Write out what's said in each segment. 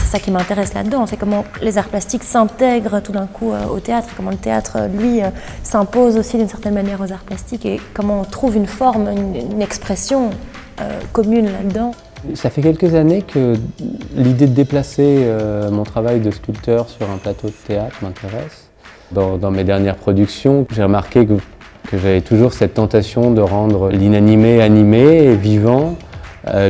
ça qui m'intéresse là-dedans, c'est comment les arts plastiques s'intègrent tout d'un coup au théâtre, comment le théâtre, lui, s'impose aussi d'une certaine manière aux arts plastiques et comment on trouve une forme, une expression commune là-dedans. Ça fait quelques années que l'idée de déplacer mon travail de sculpteur sur un plateau de théâtre m'intéresse. Dans mes dernières productions, j'ai remarqué que j'avais toujours cette tentation de rendre l'inanimé animé et vivant,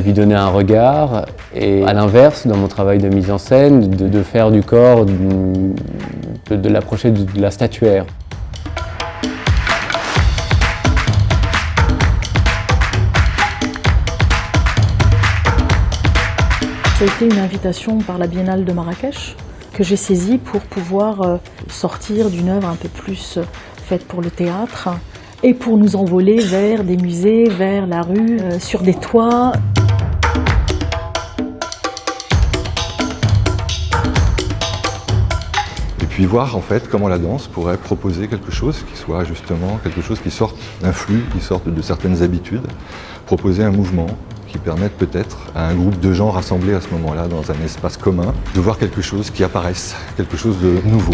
lui donner un regard, et à l'inverse, dans mon travail de mise en scène, de faire du corps, de l'approcher de la statuaire. Ça a été une invitation par la Biennale de Marrakech que j'ai saisie pour pouvoir sortir d'une œuvre un peu plus faite pour le théâtre et pour nous envoler vers des musées, vers la rue, sur des toits. Et puis voir en fait comment la danse pourrait proposer quelque chose qui soit justement quelque chose qui sorte d'un flux, qui sorte de certaines habitudes, proposer un mouvement qui permette peut-être à un groupe de gens rassemblés à ce moment-là dans un espace commun de voir quelque chose qui apparaisse, quelque chose de nouveau.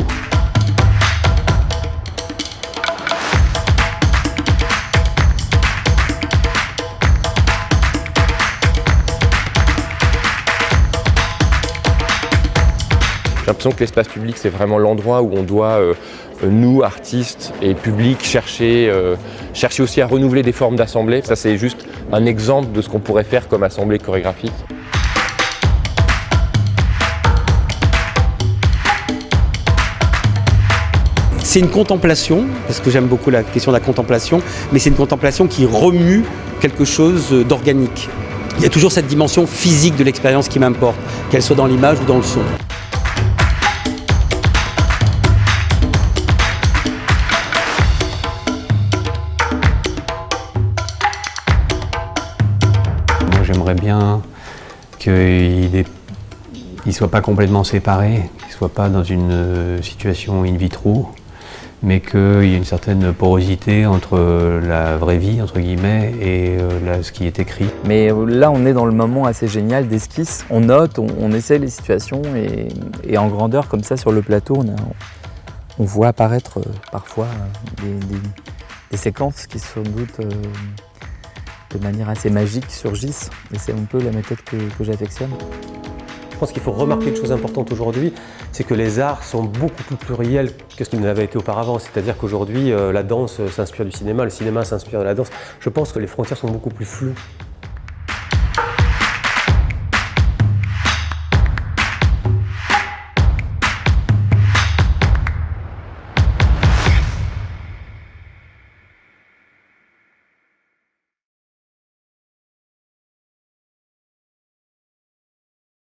J'ai l'impression que l'espace public, c'est vraiment l'endroit où on doit, nous, artistes et publics, chercher aussi à renouveler des formes d'assemblée. Ça, c'est juste un exemple de ce qu'on pourrait faire comme assemblée chorégraphique. C'est une contemplation, parce que j'aime beaucoup la question de la contemplation, mais c'est une contemplation qui remue quelque chose d'organique. Il y a toujours cette dimension physique de l'expérience qui m'importe, qu'elle soit dans l'image ou dans le son. J'aimerais bien qu'il ne soit pas complètement séparé, qu'il ne soit pas dans une situation in vitro, mais qu'il y ait une certaine porosité entre la vraie vie, entre guillemets, et ce qui est écrit. Mais là, on est dans le moment assez génial d'esquisse. On note, on essaie les situations, et en grandeur, comme ça, sur le plateau, on voit apparaître parfois des séquences qui, sans doute, de manière assez magique, surgissent. Et c'est un peu la méthode que j'affectionne. Je pense qu'il faut remarquer une chose importante aujourd'hui, c'est que les arts sont beaucoup plus pluriels que ce qu'ils n'avaient été auparavant. C'est-à-dire qu'aujourd'hui, la danse s'inspire du cinéma, le cinéma s'inspire de la danse. Je pense que les frontières sont beaucoup plus floues.